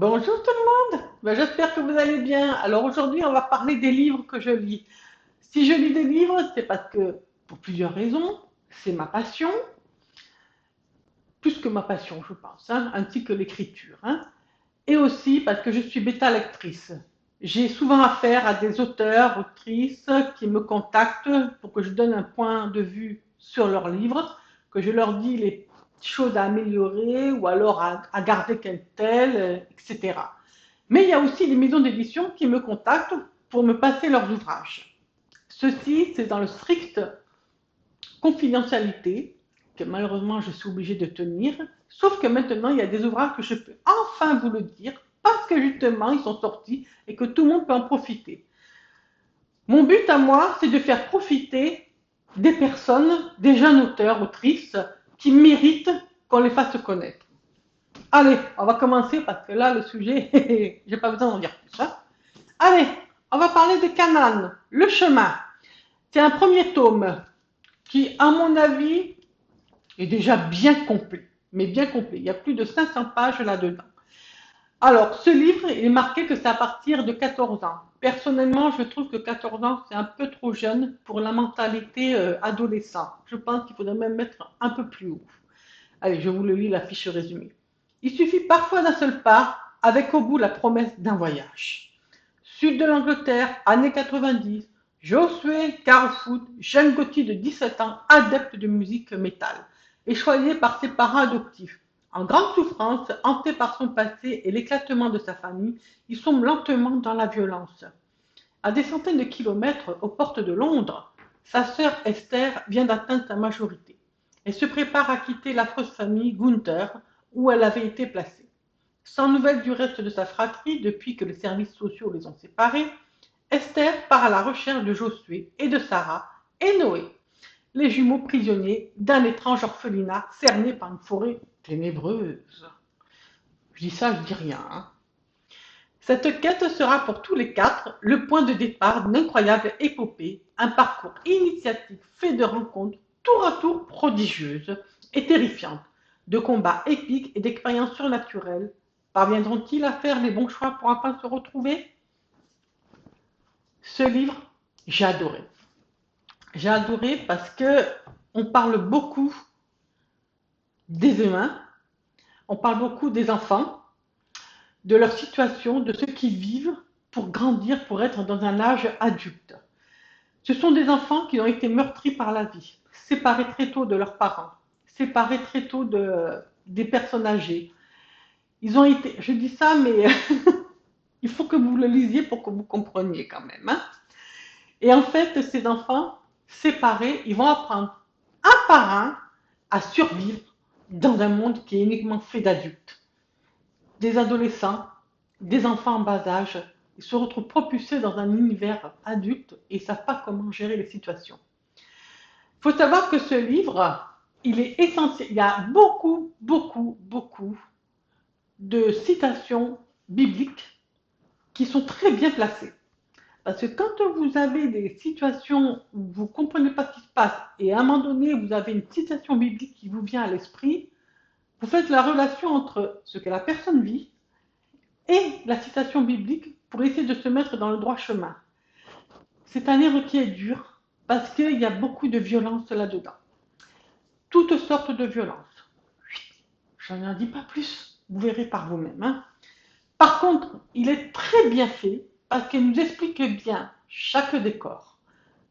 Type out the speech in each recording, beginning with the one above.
Bonjour tout le monde. J'espère que vous allez bien. Alors aujourd'hui, on va parler des livres que je lis. Si je lis des livres, c'est parce que, pour plusieurs raisons, c'est ma passion, plus que ma passion, je pense, hein, ainsi que l'écriture, hein. Et aussi parce que je suis bêta lectrice. J'ai souvent affaire à des auteurs, autrices qui me contactent pour que je donne un point de vue sur leurs livres, que je leur dis les choses à améliorer ou alors à garder tel, etc. Mais il y a aussi des maisons d'édition qui me contactent pour me passer leurs ouvrages. Ceci, c'est dans le strict confidentialité que malheureusement je suis obligée de tenir. Sauf que maintenant, il y a des ouvrages que je peux enfin vous le dire parce que justement, ils sont sortis et que tout le monde peut en profiter. Mon but à moi, c'est de faire profiter des personnes, des jeunes auteurs, autrices, qui méritent qu'on les fasse connaître. Allez, on va commencer parce que là, le sujet, j'ai pas besoin d'en dire plus, hein. Allez, on va parler de Canaan, Le Chemin. C'est un premier tome qui, à mon avis, est déjà bien complet. Mais bien complet. Il y a plus de 500 pages là-dedans. Alors, ce livre, il est marqué que c'est à partir de 14 ans. Personnellement, je trouve que 14 ans, c'est un peu trop jeune pour la mentalité adolescent. Je pense qu'il faudrait même mettre un peu plus haut. Allez, je vous le lis la fiche résumée. Il suffit parfois d'un seul pas, avec au bout la promesse d'un voyage. Sud de l'Angleterre, années 90, Josué Carrefoot, jeune gaultier de 17 ans, adepte de musique métal, est choyé par ses parents adoptifs. En grande souffrance, hanté par son passé et l'éclatement de sa famille, il sombre lentement dans la violence. À des centaines de kilomètres aux portes de Londres, sa sœur Esther vient d'atteindre sa majorité. Elle se prépare à quitter l'affreuse famille Gunther, où elle avait été placée. Sans nouvelles du reste de sa fratrie depuis que les services sociaux les ont séparés, Esther part à la recherche de Josué et de Sarah et Noé, les jumeaux prisonniers d'un étrange orphelinat cerné par une forêt ténébreuse. Je dis ça, je dis rien, hein. Cette quête sera pour tous les quatre le point de départ d'une incroyable épopée, un parcours initiatique fait de rencontres tour à tour prodigieuses et terrifiantes, de combats épiques et d'expériences surnaturelles. Parviendront-ils à faire les bons choix pour enfin se retrouver? Ce livre, j'ai adoré. J'ai adoré parce que on parle beaucoup des humains, on parle beaucoup des enfants, de leur situation, de ce qu'ils vivent pour grandir, pour être dans un âge adulte. Ce sont des enfants qui ont été meurtris par la vie, séparés très tôt de leurs parents, séparés très tôt des personnes âgées. Ils ont été, je dis ça, mais il faut que vous le lisiez pour que vous compreniez quand même, hein. Et en fait, ces enfants séparés, ils vont apprendre un par un à survivre dans un monde qui est uniquement fait d'adultes. Des adolescents, des enfants en bas âge, ils se retrouvent propulsés dans un univers adulte et ils ne savent pas comment gérer les situations. Il faut savoir que ce livre, il est essentiel. Il y a beaucoup, beaucoup, beaucoup de citations bibliques qui sont très bien placées. Parce que quand vous avez des situations où vous ne comprenez pas ce qui se passe et à un moment donné, vous avez une citation biblique qui vous vient à l'esprit, vous faites la relation entre ce que la personne vit et la citation biblique pour essayer de se mettre dans le droit chemin. C'est un livre qui est dur parce qu'il y a beaucoup de violence là-dedans. Toutes sortes de violences. Je n'en dis pas plus, vous verrez par vous-même, hein. Par contre, il est très bien fait parce qu'il nous explique bien chaque décor,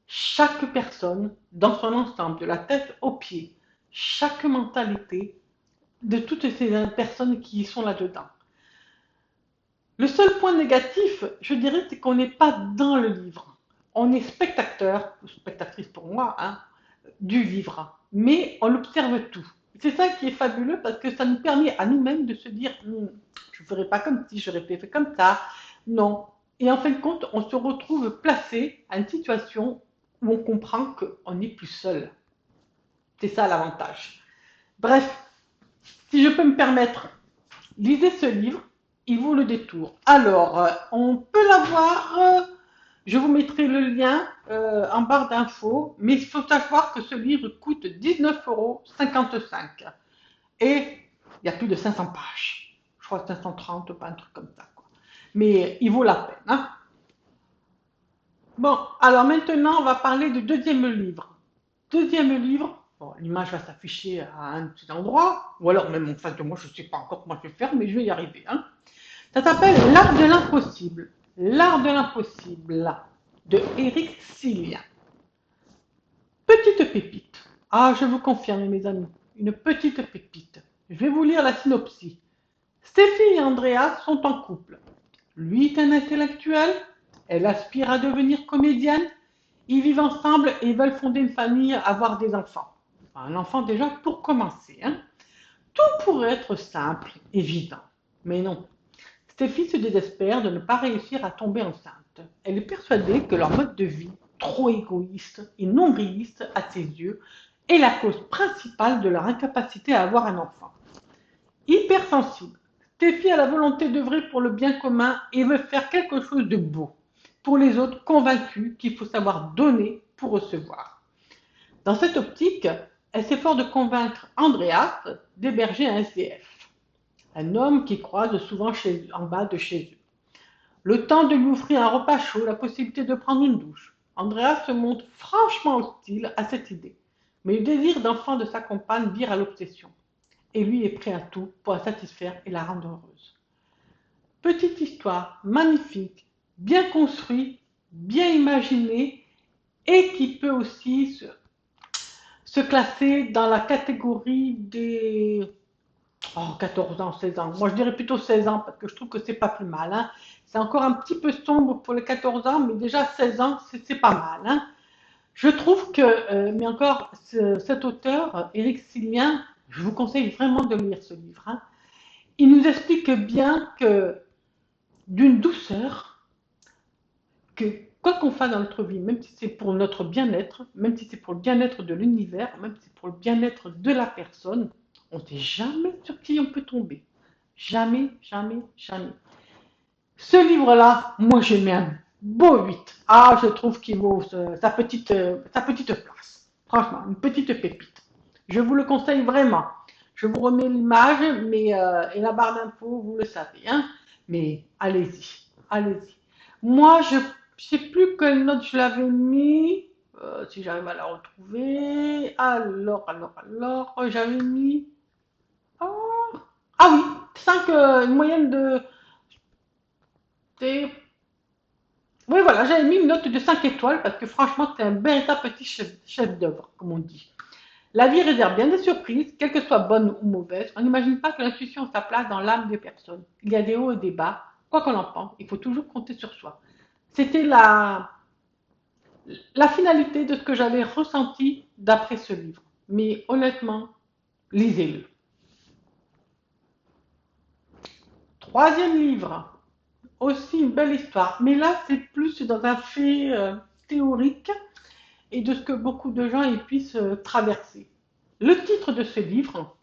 chaque personne dans son ensemble, de la tête aux pieds, chaque mentalité de toutes ces personnes qui sont là-dedans. Le seul point négatif, je dirais, c'est qu'on n'est pas dans le livre. On est spectateur, ou spectatrice pour moi, hein, du livre, mais on observe tout. C'est ça qui est fabuleux parce que ça nous permet à nous-mêmes de se dire je ne ferais pas comme si, j'aurais fait comme ça. Non. Et en fin de compte, on se retrouve placé à une situation où on comprend qu'on n'est plus seul. C'est ça l'avantage. Bref, si je peux me permettre, lisez ce livre, il vaut le détour. Alors, on peut l'avoir, je vous mettrai le lien en barre d'infos, mais il faut savoir que ce livre coûte 19,55 € et il y a plus de 500 pages. Je crois 530, pas un truc comme ça, quoi. Mais il vaut la peine, hein. Bon, alors maintenant, on va parler du deuxième livre. Deuxième livre, bon, l'image va s'afficher à un petit endroit, ou alors même en face de moi, je ne sais pas encore comment je vais faire, mais je vais y arriver, hein. Ça s'appelle L'art de l'impossible. L'art de l'impossible, de Éric Sillien. Petite pépite. Ah, je vous confirme, mes amis, une petite pépite. Je vais vous lire la synopsis. Stéphie et Andrea sont en couple. Lui est un intellectuel, elle aspire à devenir comédienne. Ils vivent ensemble et veulent fonder une famille, avoir des enfants. Enfin, un enfant déjà pour commencer, hein. Tout pourrait être simple, évident. Mais non. Stéphie se désespère de ne pas réussir à tomber enceinte. Elle est persuadée que leur mode de vie, trop égoïste et nombriliste à ses yeux, est la cause principale de leur incapacité à avoir un enfant. Hypersensible, Stéphie a la volonté d'œuvrer pour le bien commun et veut faire quelque chose de beau. Pour les autres, convaincue qu'il faut savoir donner pour recevoir. Dans cette optique, elle s'efforce de convaincre Andreas d'héberger un SDF, un homme qui croise souvent en bas de chez eux. Le temps de lui offrir un repas chaud, la possibilité de prendre une douche. Andreas se montre franchement hostile à cette idée, mais le désir d'enfant de sa compagne vire à l'obsession. Et lui est prêt à tout pour la satisfaire et la rendre heureuse. Petite histoire magnifique, bien construite, bien imaginée et qui peut aussi se classer dans la catégorie des 14 ans, 16 ans. Moi je dirais plutôt 16 ans parce que je trouve que c'est pas plus mal, hein. C'est encore un petit peu sombre pour les 14 ans, mais déjà 16 ans, c'est pas mal, hein. Je trouve que, mais encore, cet auteur, Éric Sillien, je vous conseille vraiment de lire ce livre, hein. Il nous explique bien que d'une douceur, que quoi qu'on fasse dans notre vie, même si c'est pour notre bien-être, même si c'est pour le bien-être de l'univers, même si c'est pour le bien-être de la personne, on ne sait jamais sur qui on peut tomber. Jamais, jamais, jamais. Ce livre-là, moi j'ai mis un beau 8. Ah, je trouve qu'il vaut sa petite place. Franchement, une petite pépite. Je vous le conseille vraiment. Je vous remets l'image, mais et la barre d'infos, vous le savez, hein. Mais allez-y, allez-y. Moi, je ne sais plus quelle note je l'avais mis. Si j'arrive à la retrouver. Alors, j'avais mis. Oh, ah oui, 5, une moyenne de. Oui, voilà, j'avais mis une note de 5 étoiles parce que franchement, c'est un véritable petit chef d'œuvre, comme on dit. La vie réserve bien des surprises, qu'elles que soient bonnes ou mauvaises. On n'imagine pas que l'intuition a sa place dans l'âme des personnes. Il y a des hauts et des bas. Quoi qu'on en pense, il faut toujours compter sur soi. C'était la finalité de ce que j'avais ressenti d'après ce livre. Mais honnêtement, lisez-le. Troisième livre, aussi une belle histoire. Mais là, c'est plus dans un fait théorique et de ce que beaucoup de gens y puissent traverser. Le titre de ce livre,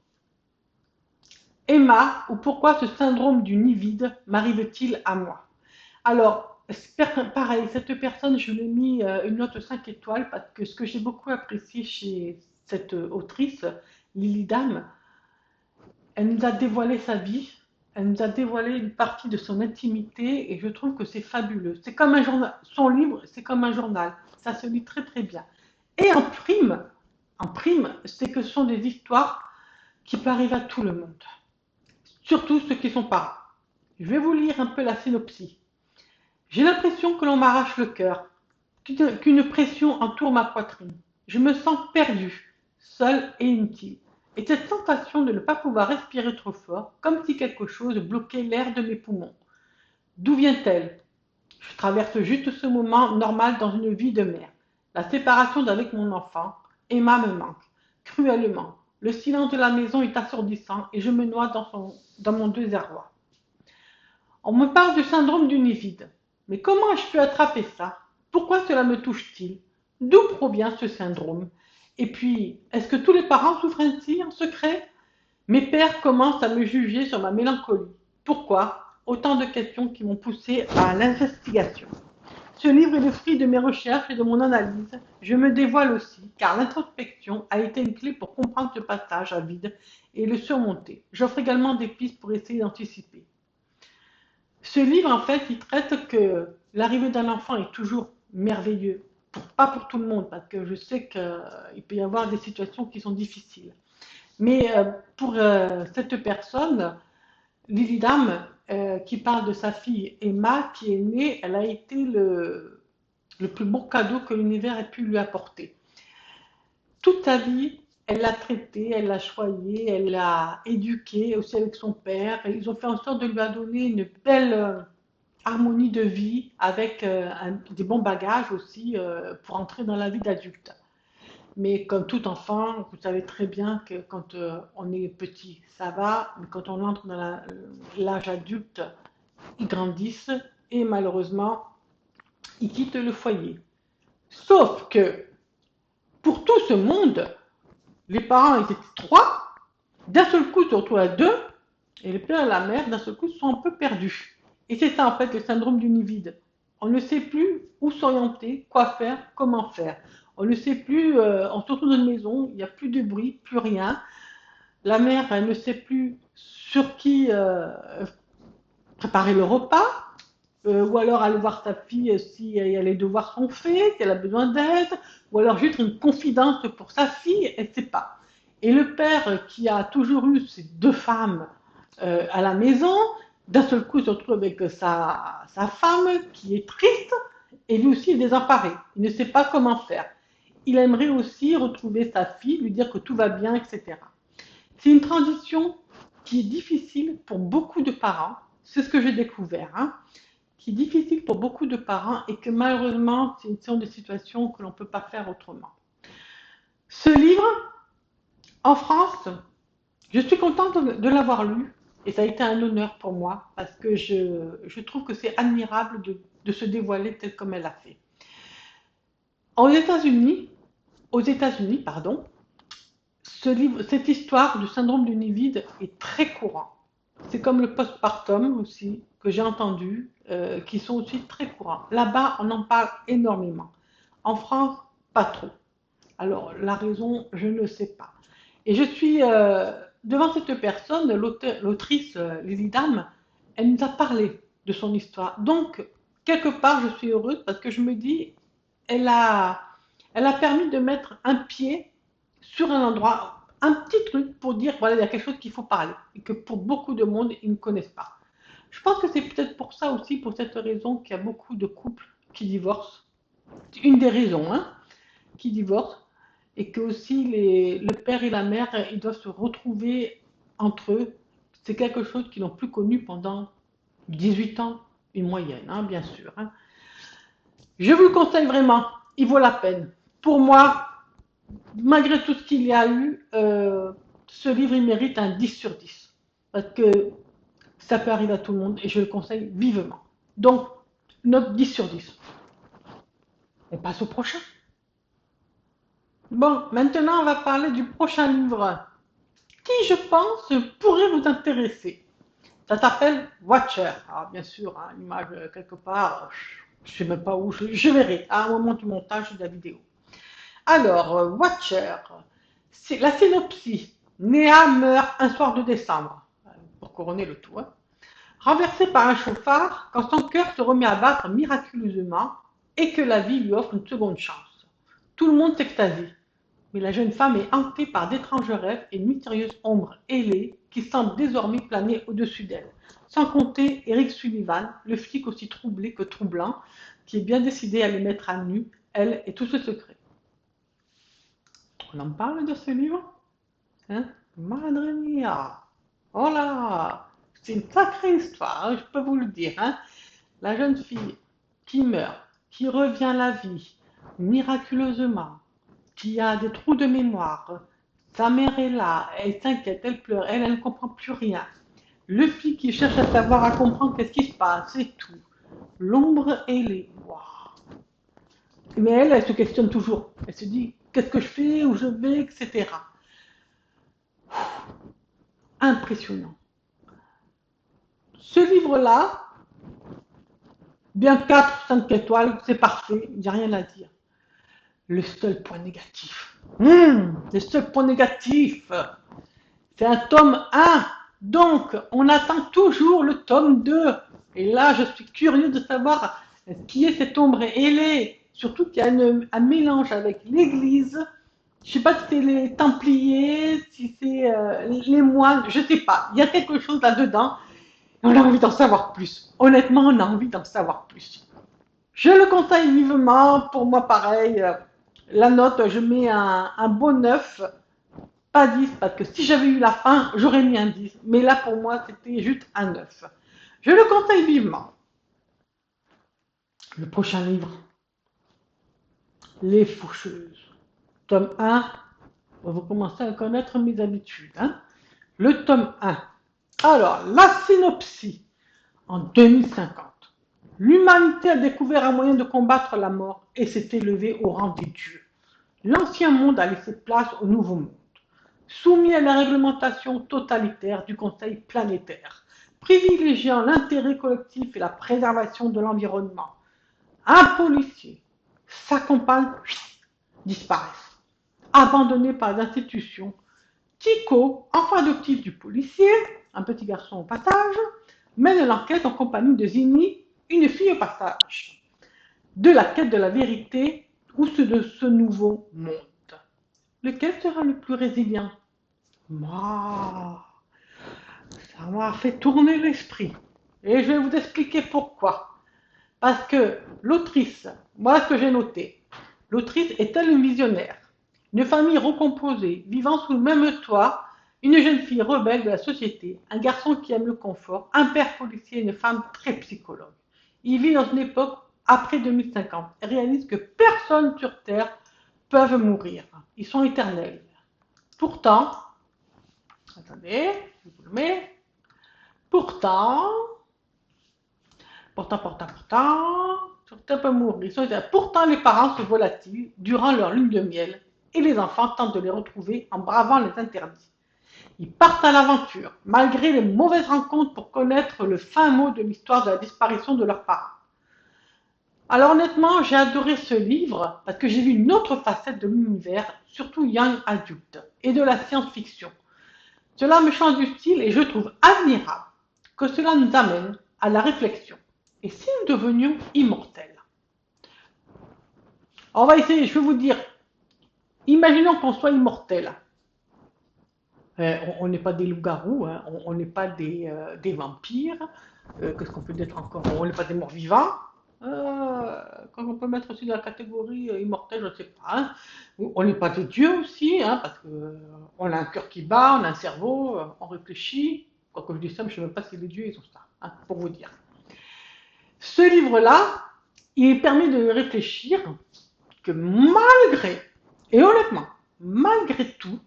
Emma, ou pourquoi ce syndrome du nid vide m'arrive-t-il à moi? Alors, pareil, cette personne, je lui ai mis une note 5 étoiles parce que ce que j'ai beaucoup apprécié chez cette autrice, Lily Dame, elle nous a dévoilé sa vie, elle nous a dévoilé une partie de son intimité et je trouve que c'est fabuleux. C'est comme un journal, son livre, c'est comme un journal, ça se lit très très bien. Et en prime, c'est que ce sont des histoires qui peuvent arriver à tout le monde, surtout ceux qui sont parents. Je vais vous lire un peu la synopsis. J'ai l'impression que l'on m'arrache le cœur, qu'une pression entoure ma poitrine. Je me sens perdue, seule et inutile. Et cette sensation de ne pas pouvoir respirer trop fort, comme si quelque chose bloquait l'air de mes poumons. D'où vient-elle? Je traverse juste ce moment normal dans une vie de mère. La séparation d'avec mon enfant, Emma me manque, cruellement. Le silence de la maison est assourdissant et je me noie dans mon désarroi. On me parle du syndrome du nid vide. Mais comment ai-je pu attraper ça? Pourquoi cela me touche-t-il? D'où provient ce syndrome? Et puis, est-ce que tous les parents souffrent ainsi en secret? Mes pères commencent à me juger sur ma mélancolie. Pourquoi? Autant de questions qui m'ont poussé à l'investigation. Ce livre est le fruit de mes recherches et de mon analyse. Je me dévoile aussi, car l'introspection a été une clé pour comprendre ce passage à vide et le surmonter. J'offre également des pistes pour essayer d'anticiper. Ce livre, en fait, il traite que l'arrivée d'un enfant est toujours merveilleux. Pas pour tout le monde, parce que je sais qu'il peut y avoir des situations qui sont difficiles. Mais pour cette personne, Lily Dam, qui parle de sa fille Emma, qui est née, elle a été le plus beau cadeau que l'univers ait pu lui apporter. Toute sa vie, elle l'a traitée, elle l'a choyée, elle l'a éduquée aussi avec son père. Et ils ont fait en sorte de lui donner une belle harmonie de vie avec des bons bagages aussi pour entrer dans la vie d'adulte. Mais comme tout enfant, vous savez très bien que quand on est petit, ça va, mais quand on entre dans l'âge adulte, ils grandissent et malheureusement, ils quittent le foyer. Sauf que pour tout ce monde, les parents étaient trois, d'un seul coup ils se retrouvent à deux, et le père et la mère, d'un seul coup, sont un peu perdus. Et c'est ça en fait le syndrome du nid vide. On ne sait plus où s'orienter, quoi faire, comment faire. On ne sait plus, on se retrouve dans une maison, il n'y a plus de bruit, plus rien. La mère, elle ne sait plus sur qui préparer le repas, ou alors aller voir sa fille si les devoirs sont faits, si elle a besoin d'aide, ou alors juste une confidence pour sa fille, elle ne sait pas. Et le père qui a toujours eu ces deux femmes à la maison, d'un seul coup il se retrouve avec sa femme qui est triste, et lui aussi il est désemparé, il ne sait pas comment faire. Il aimerait aussi retrouver sa fille, lui dire que tout va bien, etc. C'est une transition qui est difficile pour beaucoup de parents, c'est ce que j'ai découvert, hein, qui est difficile pour beaucoup de parents et que malheureusement, c'est une des situations que l'on ne peut pas faire autrement. Ce livre, en France, je suis contente de l'avoir lu et ça a été un honneur pour moi parce que je trouve que c'est admirable de se dévoiler tel comme elle a fait. Aux États-Unis, pardon, cette histoire du syndrome du nid vide est très courant. C'est comme le postpartum aussi, que j'ai entendu, qui sont aussi très courants. Là-bas, on en parle énormément. En France, pas trop. Alors, la raison, je ne sais pas. Et je suis devant cette personne, l'autrice Lily Dam, elle nous a parlé de son histoire. Donc, quelque part, je suis heureuse parce que je me dis, elle a permis de mettre un pied sur un endroit, un petit truc pour dire, voilà, il y a quelque chose qu'il faut parler et que pour beaucoup de monde, ils ne connaissent pas. Je pense que c'est peut-être pour ça aussi, pour cette raison, qu'il y a beaucoup de couples qui divorcent. C'est une des raisons, hein, qui divorcent et que aussi le père et la mère, ils doivent se retrouver entre eux. C'est quelque chose qu'ils n'ont plus connu pendant 18 ans, une moyenne, hein, bien sûr. Hein. Je vous le conseille vraiment, il vaut la peine. Pour moi, malgré tout ce qu'il y a eu, ce livre, il mérite un 10 sur 10. Parce que ça peut arriver à tout le monde et je le conseille vivement. Donc, note 10 sur 10. On passe au prochain. Bon, maintenant, on va parler du prochain livre qui, je pense, pourrait vous intéresser. Ça s'appelle Watcher. Alors, bien sûr, hein, l'image quelque part, je ne sais même pas où, je verrai à un moment du montage de la vidéo. Alors, Watcher, c'est la synopsis. Néa meurt un soir de décembre, pour couronner le tout. Hein. Renversé par un chauffard, quand son cœur se remet à battre miraculeusement et que la vie lui offre une seconde chance. Tout le monde s'extasie, mais la jeune femme est hantée par d'étranges rêves et une mystérieuse ombre ailée qui semble désormais planer au-dessus d'elle. Sans compter Eric Sullivan, le flic aussi troublé que troublant, qui est bien décidé à les mettre à nu, elle et tout ce secret. On en parle de ce livre, hein? Madre mia! Oh là! C'est une sacrée histoire, hein, je peux vous le dire. Hein? La jeune fille qui meurt, qui revient à la vie, miraculeusement, qui a des trous de mémoire. Sa mère est là, elle s'inquiète, elle pleure, elle ne comprend plus rien. Le flic qui cherche à savoir, à comprendre qu'est-ce qui se passe, c'est tout. L'ombre ailée. Wow. Mais elle se questionne toujours. Elle se dit, qu'est-ce que je fais, où je vais, etc. Impressionnant. Ce livre-là, bien 4, 5 étoiles, c'est parfait, il n'y a rien à dire. Le seul point négatif, le seul point négatif, C'est un tome 1. Donc, on attend toujours le tome 2. Et là, je suis curieux de savoir qui est cette ombre ailée. Surtout qu'il y a un mélange avec l'Église. Je ne sais pas si c'est les Templiers, si c'est les moines, je ne sais pas. Il y a quelque chose là-dedans. On a envie d'en savoir plus. Honnêtement, on a envie d'en savoir plus. Je le conseille vivement. Pour moi, pareil. La note, je mets un bon 9. Pas 10, parce que si j'avais eu la fin, j'aurais mis un 10. Mais là, pour moi, c'était juste un 9. Je le conseille vivement. Le prochain livre, Les Faucheuses. Tome 1, vous commencez à connaître mes habitudes. Hein. Le tome 1. Alors, la synopsis. En 2050, l'humanité a découvert un moyen de combattre la mort et s'est élevée au rang des dieux. L'ancien monde a laissé place au nouveau monde, soumis à la réglementation totalitaire du Conseil planétaire, privilégiant l'intérêt collectif et la préservation de l'environnement. Un policier, sa compagne disparaissent, abandonnés par les institutions. Tico, enfant adoptif du policier, un petit garçon au passage, mène l'enquête en compagnie de Zinni, une fille au passage, de la quête de la vérité ou de ce nouveau monde. Lequel sera le plus résilient? Moi, ça m'a fait tourner l'esprit. Et je vais vous expliquer pourquoi. Parce que l'autrice, voilà ce que j'ai noté, l'autrice est-elle une visionnaire? Une famille recomposée, vivant sous le même toit, une jeune fille rebelle de la société, un garçon qui aime le confort, un père policier et une femme très psychologue. Il vit dans une époque après 2050 et réalise que personne sur Terre peut mourir. Ils sont éternels. Pourtant, attendez, je vous le mets. Pourtant, certains peuvent mourir. Pourtant, les parents se volatilisent durant leur lune de miel et les enfants tentent de les retrouver en bravant les interdits. Ils partent à l'aventure, malgré les mauvaises rencontres pour connaître le fin mot de l'histoire de la disparition de leurs parents. Alors honnêtement, j'ai adoré ce livre parce que j'ai vu une autre facette de l'univers, surtout young adulte, et de la science-fiction. Cela me change du style et je trouve admirable que cela nous amène à la réflexion. Et si nous devenions immortels? On va essayer, je vais vous dire, imaginons qu'on soit immortel. On n'est pas des loups-garous, hein, on n'est pas des vampires. Qu'est-ce qu'on peut être encore? On n'est pas des morts vivants. Quand on peut mettre aussi dans la catégorie immortel, je ne sais pas. Hein. On n'est pas des dieux aussi, hein, parce qu'on a un cœur qui bat, on a un cerveau, on réfléchit. Quand je dis ça, je ne sais même pas si les dieux ils ont ça, hein, pour vous dire. Ce livre-là, il permet de réfléchir que malgré, et honnêtement, malgré tout,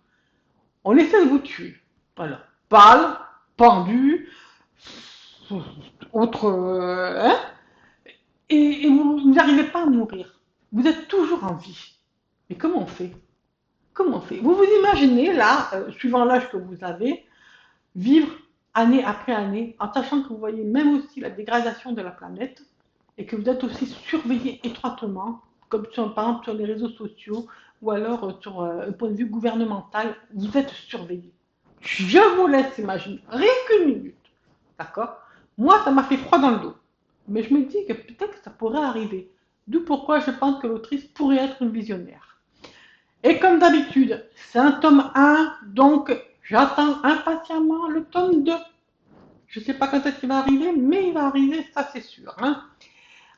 on essaie de vous tuer. Voilà. Pâle, pendu, autre. Hein, et vous n'arrivez pas à mourir. Vous êtes toujours en vie. Mais comment on fait? Comment on fait? Vous vous imaginez, là, suivant l'âge que vous avez, vivre année après année, en sachant que vous voyez même aussi la dégradation de la planète, et que vous êtes aussi surveillé étroitement, comme par exemple sur les réseaux sociaux, ou alors sur un point de vue gouvernemental, vous êtes surveillé. Je vous laisse imaginer, rien qu'une minute, d'accord? Moi, ça m'a fait froid dans le dos. Mais je me dis que peut-être que ça pourrait arriver. D'où pourquoi je pense que l'autrice pourrait être une visionnaire. Et comme d'habitude, c'est un tome 1, donc j'attends impatiemment le tome 2. Je ne sais pas quand est-ce qu'il va arriver, mais il va arriver, ça c'est sûr. Hein.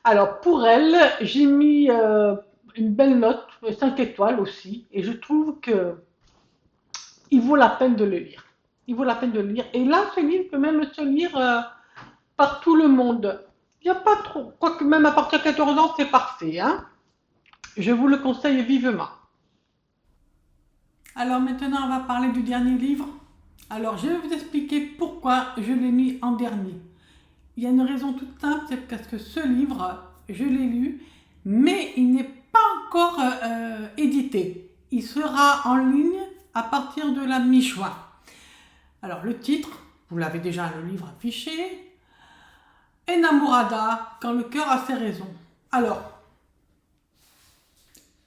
Alors pour elle, j'ai mis une belle note, 5 étoiles aussi, et je trouve que il vaut la peine de le lire. Il vaut la peine de le lire. Et là, ce livre peut même se lire par tout le monde. Il n'y a pas trop. Quoique même à partir de 14 ans, c'est parfait. Hein. Je vous le conseille vivement. Alors maintenant, on va parler du dernier livre. Alors, je vais vous expliquer pourquoi je l'ai mis en dernier. Il y a une raison toute simple, c'est parce que ce livre, je l'ai lu, mais il n'est pas encore édité. Il sera en ligne à partir de la mi-juin. Alors, le titre, vous l'avez déjà le livre affiché, Enamorada, quand le cœur a ses raisons. Alors,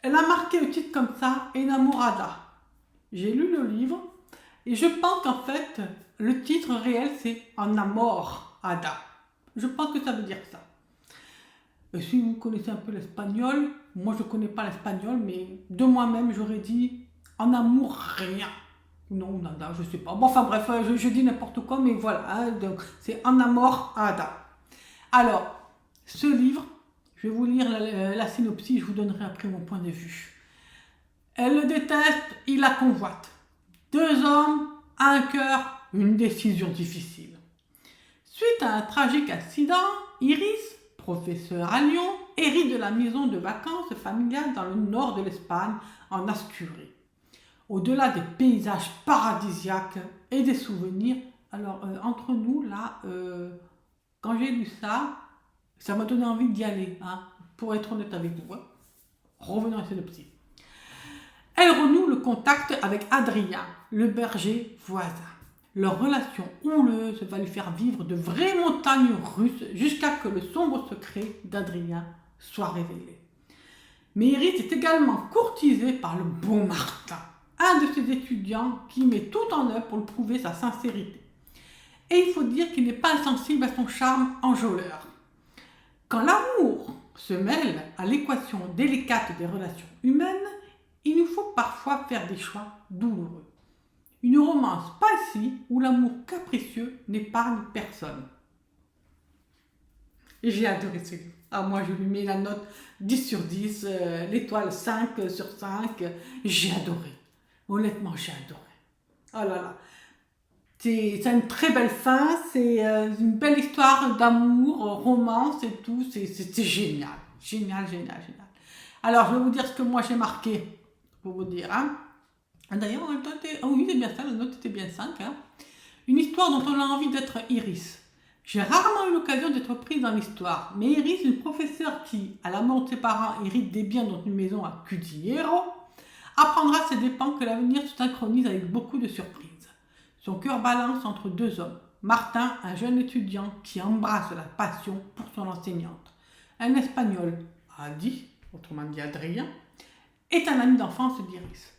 elle a marqué le titre comme ça, Enamorada. J'ai lu le livre Et je pense qu'en fait, le titre réel, c'est En amor Ada. Je pense que ça veut dire ça. Et si vous connaissez un peu l'espagnol, moi je ne connais pas l'espagnol, mais de moi-même, j'aurais dit En amour rien. Non, nada, je sais pas. Bon, enfin bref, je dis n'importe quoi, mais voilà. Hein, donc, c'est En amor Ada. Alors, ce livre, je vais vous lire la synopsis, je vous donnerai après mon point de vue. Elle le déteste, il la convoite. Deux hommes, un cœur, une décision difficile. Suite à un tragique accident, Iris, professeur à Lyon, hérite de la maison de vacances familiale dans le nord de l'Espagne, en Asturie. Au-delà des paysages paradisiaques et des souvenirs, alors entre nous, là, quand j'ai lu ça, ça m'a donné envie d'y aller, hein, pour être honnête avec vous. Hein. Revenons à synopsis. Elle renoue le contact avec Adrien, le berger voisin. Leur relation houleuse va lui faire vivre de vraies montagnes russes jusqu'à ce que le sombre secret d'Adrien soit révélé. Mais Iris est également courtisée par le bon Martin, un de ses étudiants qui met tout en œuvre pour lui prouver sa sincérité. Et il faut dire qu'il n'est pas insensible à son charme enjôleur. Quand l'amour se mêle à l'équation délicate des relations humaines, il nous faut parfois faire des choix douloureux. Une romance pas ici où l'amour capricieux n'épargne personne. Et j'ai adoré ce livre. Ah, moi, je lui mets la note 10 sur 10, l'étoile 5 sur 5. J'ai adoré. Honnêtement, j'ai adoré. Oh là là. C'est une très belle fin, c'est une belle histoire d'amour, romance et tout. C'est génial. Génial, génial, génial. Alors, je vais vous dire ce que moi j'ai marqué. Pour vous dire, hein. D'ailleurs, oui, c'est bien ça, la note était bien 5. Hein. Une histoire dont on a envie d'être Iris. J'ai rarement eu l'occasion d'être prise dans l'histoire, mais Iris, une professeure qui, à la mort de ses parents, hérite des biens dans une maison à Cudillero, apprendra à ses dépens que l'avenir se synchronise avec beaucoup de surprises. Son cœur balance entre deux hommes. Martin, un jeune étudiant qui embrasse la passion pour son enseignante. Un Espagnol, Adi, autrement dit Adrien, est un ami d'enfance d'Iris.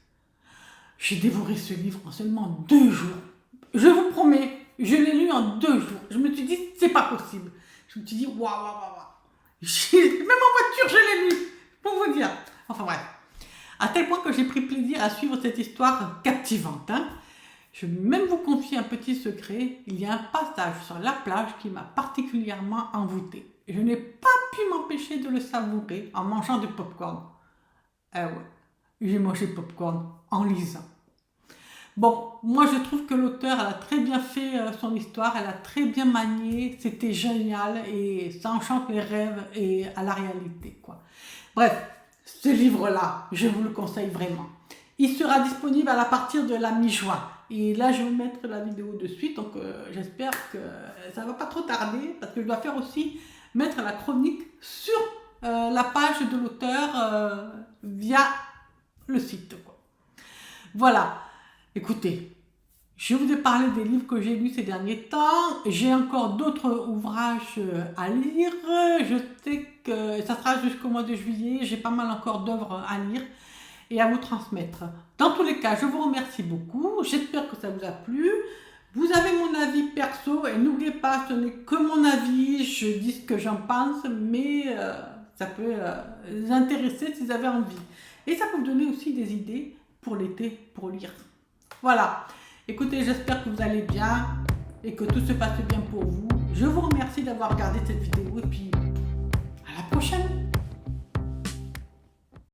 J'ai dévoré ce livre en seulement 2 jours. Je vous promets, je l'ai lu en 2 jours. Je me suis dit, c'est pas possible. Je me suis dit, waouh. Même en voiture, je l'ai lu, pour vous dire. Enfin bref. À tel point que j'ai pris plaisir à suivre cette histoire captivante. Hein. Je vais même vous confier un petit secret. Il y a un passage sur la plage qui m'a particulièrement envoûtée. Je n'ai pas pu m'empêcher de le savourer en mangeant du popcorn. Ah ouais, j'ai mangé popcorn en lisant. Bon, moi je trouve que l'auteur, elle a très bien fait son histoire, elle a très bien manié, c'était génial et ça enchante les rêves et à la réalité, quoi. Bref, ce livre-là, je vous le conseille vraiment. Il sera disponible à partir de la mi-juin. Et là, je vais mettre la vidéo de suite, donc j'espère que ça ne va pas trop tarder, parce que je dois faire aussi mettre la chronique sur la page de l'auteur via le site, quoi. Voilà. Écoutez, je vous ai parlé des livres que j'ai lus ces derniers temps. J'ai encore d'autres ouvrages à lire. Je sais que ça sera jusqu'au mois de juillet. J'ai pas mal encore d'œuvres à lire et à vous transmettre. Dans tous les cas, je vous remercie beaucoup. J'espère que ça vous a plu. Vous avez mon avis perso et n'oubliez pas, ce n'est que mon avis. Je dis ce que j'en pense, mais ça peut vous intéresser si vous avez envie. Et ça peut vous donner aussi des idées pour l'été, pour lire. Voilà, écoutez, j'espère que vous allez bien et que tout se passe bien pour vous. Je vous remercie d'avoir regardé cette vidéo et puis à la prochaine.